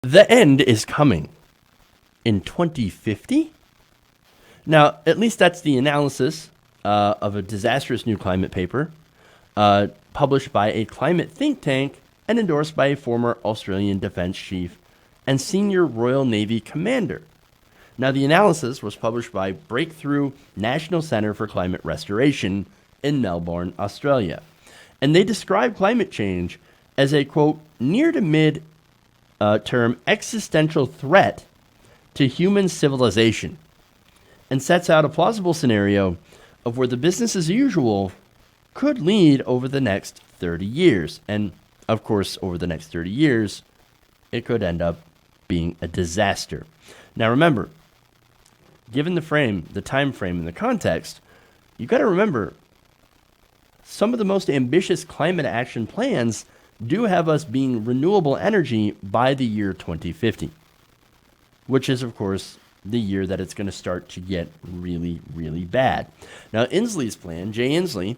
The end is coming in 2050. Now, at least that's the analysis of a disastrous new climate paper published by a climate think tank and endorsed by a former Australian defense chief and senior Royal Navy commander. Now, the analysis was published by Breakthrough National Centre for Climate Restoration in Melbourne, Australia. And they describe climate change as a, quote, near to mid term existential threat to human civilization, and sets out a plausible scenario of where the business as usual could lead over the next 30 years. And of course, over the next 30 years, it could end up being a disaster. Now remember, given the time frame, and the context, you got to remember some of the most ambitious climate action plans do have us being renewable energy by the year 2050, which is, of course, the year that it's going to start to get really, really bad. Now, Inslee's plan, Jay Inslee,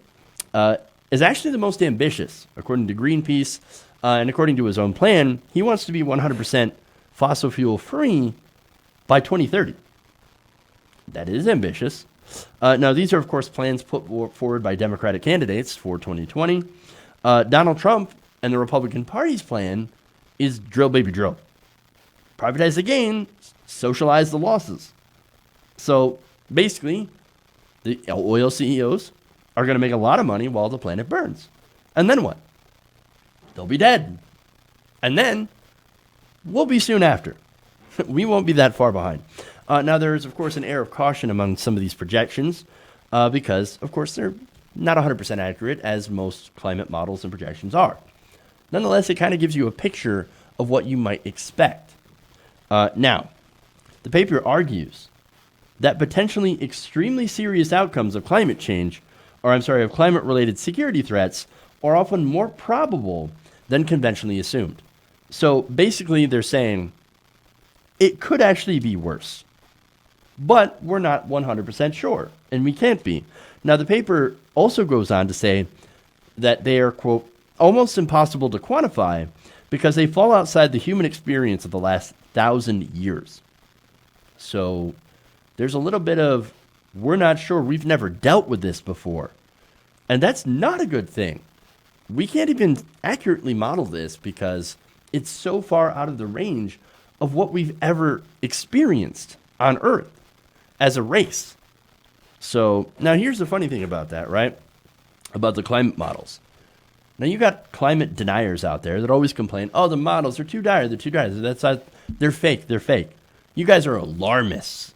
is actually the most ambitious. According to Greenpeace, and according to his own plan, he wants to be 100% fossil fuel free by 2030. That is ambitious. Now, these are, of course, plans put forward by Democratic candidates for 2020. Donald Trump and the Republican Party's plan is drill, baby, drill. Privatize the gain, socialize the losses. So basically, the oil CEOs are going to make a lot of money while the planet burns. And then what? They'll be dead. And then we'll be soon after. We won't be that far behind. Now, there is, of course, an air of caution among some of these projections because, of course, they're not 100% accurate, as most climate models and projections are. Nonetheless, it kind of gives you a picture of what you might expect. Now, the paper argues that potentially extremely serious outcomes of climate change, of climate-related security threats, are often more probable than conventionally assumed. So basically, they're saying it could actually be worse, but we're not 100% sure, and we can't be. Now, the paper also goes on to say that they are, quote, almost impossible to quantify because they fall outside the human experience of the last 1,000 years. So there's a little bit of, we're not sure, we've never dealt with this before. And that's not a good thing. We can't even accurately model this because it's so far out of the range of what we've ever experienced on Earth as a race. So now here's the funny thing about that, right? About the climate models. Now you got climate deniers out there that always complain, oh, the models are too dire, they're fake. You guys are alarmists.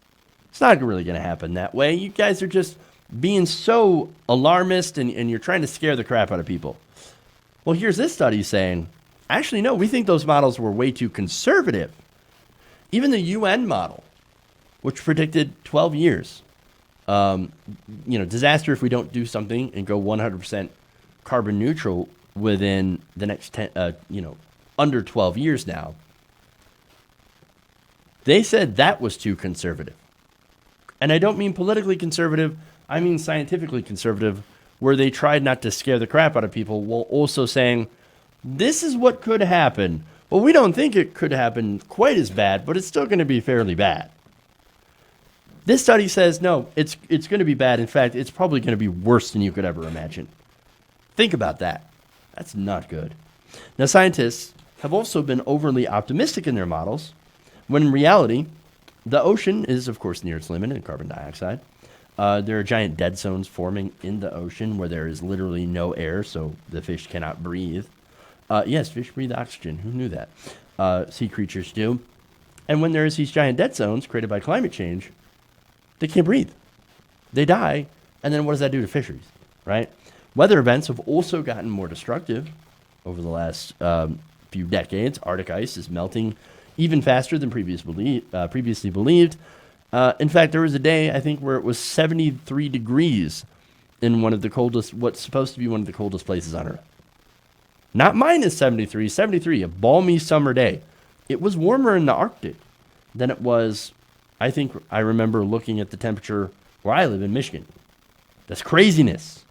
It's not really going to happen that way. You guys are just being so alarmist and you're trying to scare the crap out of people. Well, here's this study saying, actually, no, we think those models were way too conservative. Even the UN model, which predicted 12 years, disaster if we don't do something and go 100% carbon neutral within the next 10, under 12 years now. They said that was too conservative. And I don't mean politically conservative, I mean scientifically conservative, where they tried not to scare the crap out of people while also saying, this is what could happen. Well, we don't think it could happen quite as bad, but it's still going to be fairly bad. This study says, no, it's going to be bad. In fact, it's probably going to be worse than you could ever imagine. Think about that. That's not good. Now, scientists have also been overly optimistic in their models, when in reality, the ocean is, of course, near its limit in carbon dioxide. There are giant dead zones forming in the ocean where there is literally no air, so the fish cannot breathe. Yes, fish breathe oxygen. Who knew that? Sea creatures do. And when there's these giant dead zones created by climate change, they can't breathe. They die, and then what does that do to fisheries, right? Weather events have also gotten more destructive over the last few decades. Arctic ice is melting even faster than previously believed. In fact, there was a day, I think, where it was 73 degrees in what's supposed to be one of the coldest places on Earth. Not minus 73, 73, a balmy summer day. It was warmer in the Arctic than it was, I remember looking at the temperature where I live in Michigan. That's craziness.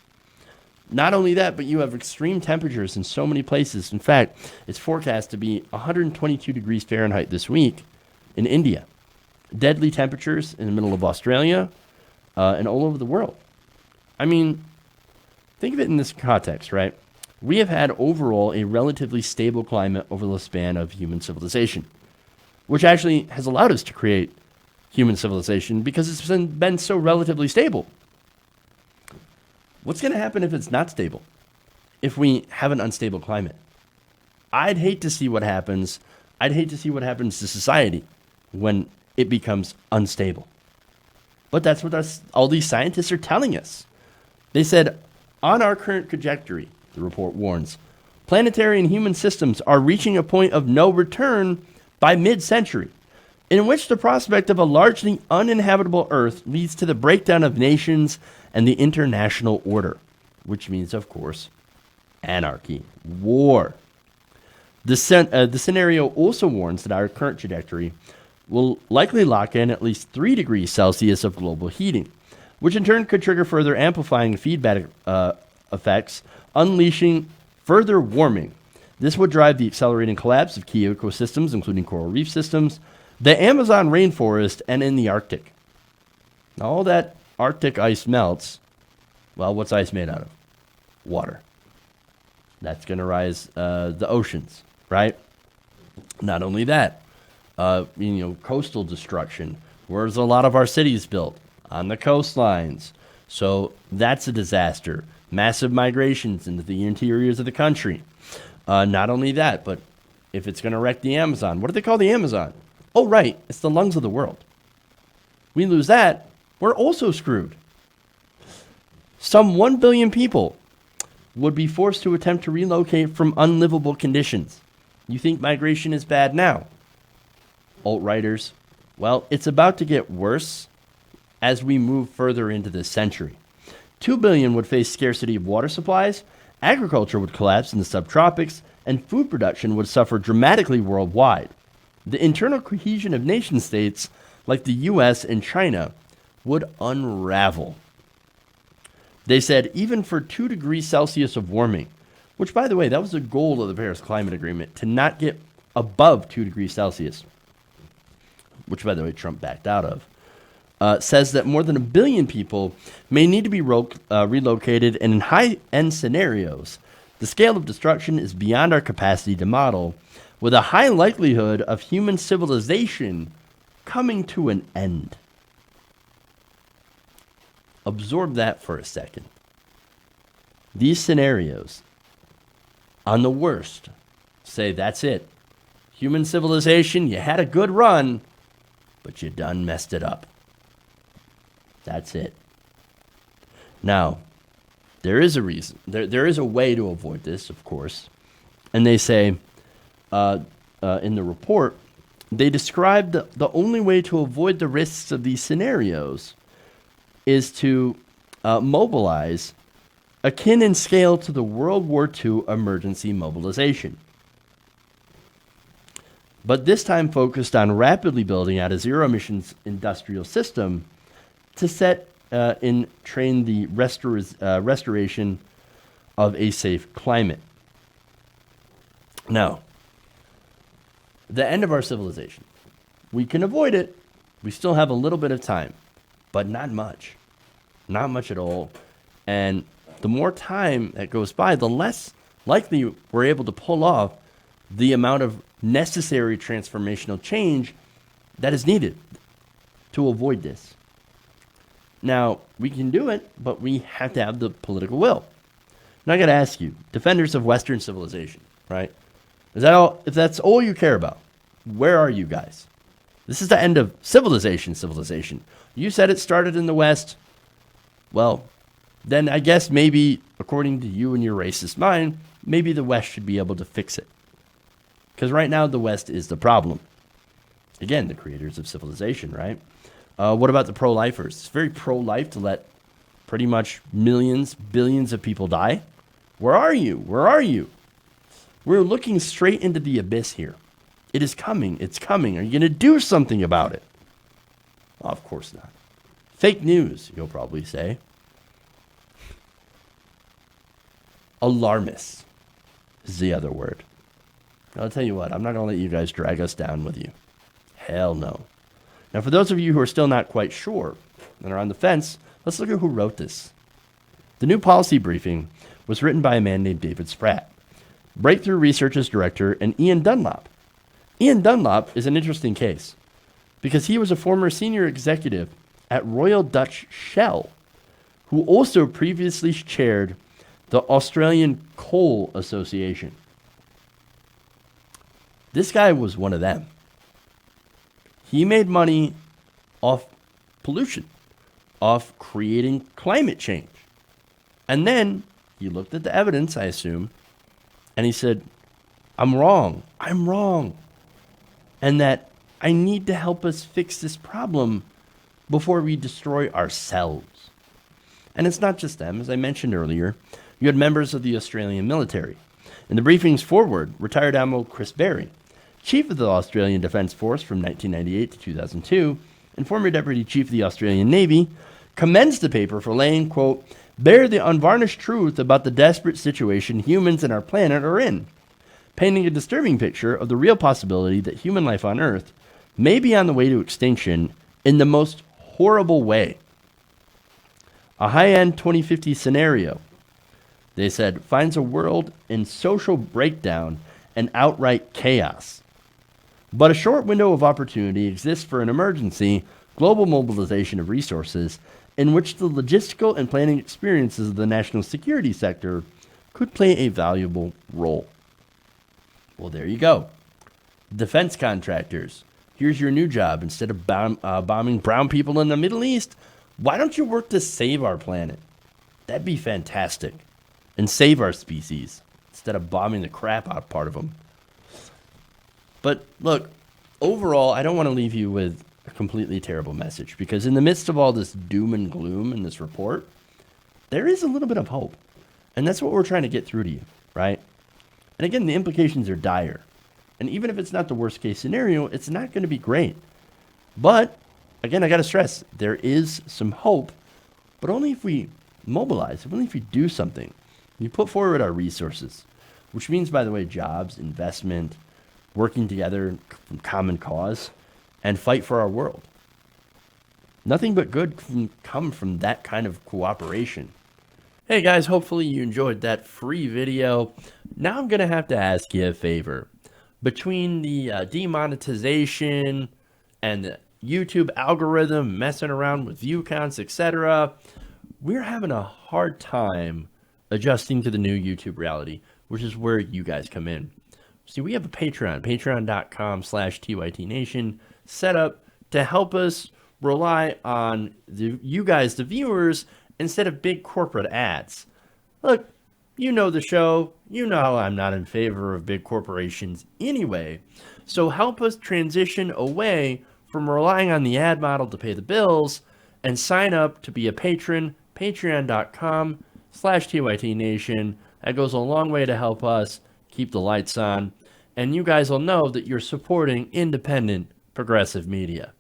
Not only that, but you have extreme temperatures in so many places. In fact, it's forecast to be 122 degrees Fahrenheit this week in India. Deadly temperatures in the middle of Australia and all over the world. I mean, think of it in this context, right? We have had overall a relatively stable climate over the span of human civilization, which actually has allowed us to create human civilization because it's been so relatively stable. What's going to happen if it's not stable? If we have an unstable climate? I'd hate to see what happens. I'd hate to see what happens to society when it becomes unstable. But that's what all these scientists are telling us. They said, on our current trajectory, the report warns, planetary and human systems are reaching a point of no return by mid-century, in which the prospect of a largely uninhabitable Earth leads to the breakdown of nations and the international order, which means, of course, anarchy, war. The scenario also warns that our current trajectory will likely lock in at least 3 degrees Celsius of global heating, which in turn could trigger further amplifying feedback effects, unleashing further warming. This would drive the accelerating collapse of key ecosystems, including coral reef systems, the Amazon rainforest, and in the Arctic. All that Arctic ice melts. Well, what's ice made out of? Water. That's going to rise the oceans, right? Not only that, coastal destruction. Where's a lot of our cities built? On the coastlines. So that's a disaster. Massive migrations into the interiors of the country. Not only that, but if it's going to wreck the Amazon, what do they call the Amazon? Oh, right, it's the lungs of the world. We lose that, we're also screwed. Some 1 billion people would be forced to attempt to relocate from unlivable conditions. You think migration is bad now? Alt-righters, well, it's about to get worse as we move further into this century. 2 billion would face scarcity of water supplies, agriculture would collapse in the subtropics, and food production would suffer dramatically worldwide. The internal cohesion of nation states like the US and China would unravel. They said even for 2 degrees Celsius of warming, which, by the way, that was the goal of the Paris Climate Agreement, to not get above 2 degrees Celsius, which, by the way, Trump backed out of, says that more than 1 billion people may need to be relocated, and in high-end scenarios, the scale of destruction is beyond our capacity to model, with a high likelihood of human civilization coming to an end. Absorb that for a second. These scenarios, on the worst, say that's it. Human civilization, you had a good run, but you done messed it up. That's it. Now, there is a reason. There is a way to avoid this, of course. And they say, in the report, they described the only way to avoid the risks of these scenarios is to mobilize akin in scale to the World War II emergency mobilization. But this time focused on rapidly building out a zero-emissions industrial system to set and train the restoration of a safe climate. Now, the end of our civilization. We can avoid it. We still have a little bit of time, but not much. Not much at all. And the more time that goes by, the less likely we're able to pull off the amount of necessary transformational change that is needed to avoid this. Now, we can do it, but we have to have the political will. Now, I got to ask you, defenders of Western civilization, right? Is that all? If that's all you care about, where are you guys? This is the end of civilization. You said it started in the West. Well, then I guess maybe, according to you and your racist mind, maybe the West should be able to fix it. Because right now, the West is the problem. Again, the creators of civilization, right? What about the pro-lifers? It's very pro-life to let pretty much millions, billions of people die. Where are you? Where are you? We're looking straight into the abyss here. It is coming. It's coming. Are you going to do something about it? Well, of course not. Fake news, you'll probably say. Alarmists is the other word. I'll tell you what, I'm not going to let you guys drag us down with you. Hell no. Now, for those of you who are still not quite sure and are on the fence, let's look at who wrote this. The new policy briefing was written by a man named David Spratt, Breakthrough Research's director, and Ian Dunlop. Ian Dunlop is an interesting case because he was a former senior executive at Royal Dutch Shell, who also previously chaired the Australian Coal Association. This guy was one of them. He made money off pollution, off creating climate change. And then he looked at the evidence, I assume, and he said, I'm wrong. And that I need to help us fix this problem before we destroy ourselves. And it's not just them. As I mentioned earlier, you had members of the Australian military. In the briefing's foreword, retired Admiral Chris Berry, Chief of the Australian Defence Force from 1998 to 2002, and former Deputy Chief of the Australian Navy, commends the paper for laying, quote, bare the unvarnished truth about the desperate situation humans and our planet are in, painting a disturbing picture of the real possibility that human life on Earth may be on the way to extinction in the most horrible way. A high-end 2050 scenario, they said, finds a world in social breakdown and outright chaos. But a short window of opportunity exists for an emergency global mobilization of resources in which the logistical and planning experiences of the national security sector could play a valuable role. Well, there you go. Defense contractors, here's your new job. Instead of bombing brown people in the Middle East, why don't you work to save our planet? That'd be fantastic. And save our species instead of bombing the crap out part of them. But look, overall, I don't want to leave you with a completely terrible message, because in the midst of all this doom and gloom in this report, there is a little bit of hope. And that's what we're trying to get through to you, right? And again, the implications are dire. And even if it's not the worst case scenario, it's not going to be great. But again, I got to stress, there is some hope, but only if we mobilize, only if we do something. We put forward our resources, which means, by the way, jobs, investment, working together from common cause, and fight for our world. Nothing but good can come from that kind of cooperation. Hey guys, hopefully you enjoyed that free video. Now I'm going to have to ask you a favor. Between the demonetization and the YouTube algorithm messing around with view counts, etc., we're having a hard time adjusting to the new YouTube reality, which is where you guys come in. See, we have a Patreon, patreon.com/TYTNation, set up to help us rely on you guys, the viewers, instead of big corporate ads. Look, you know the show. You know I'm not in favor of big corporations anyway. So help us transition away from relying on the ad model to pay the bills and sign up to be a patron, patreon.com/TYTNation. That goes a long way to help us keep the lights on. And you guys will know that you're supporting independent, progressive media.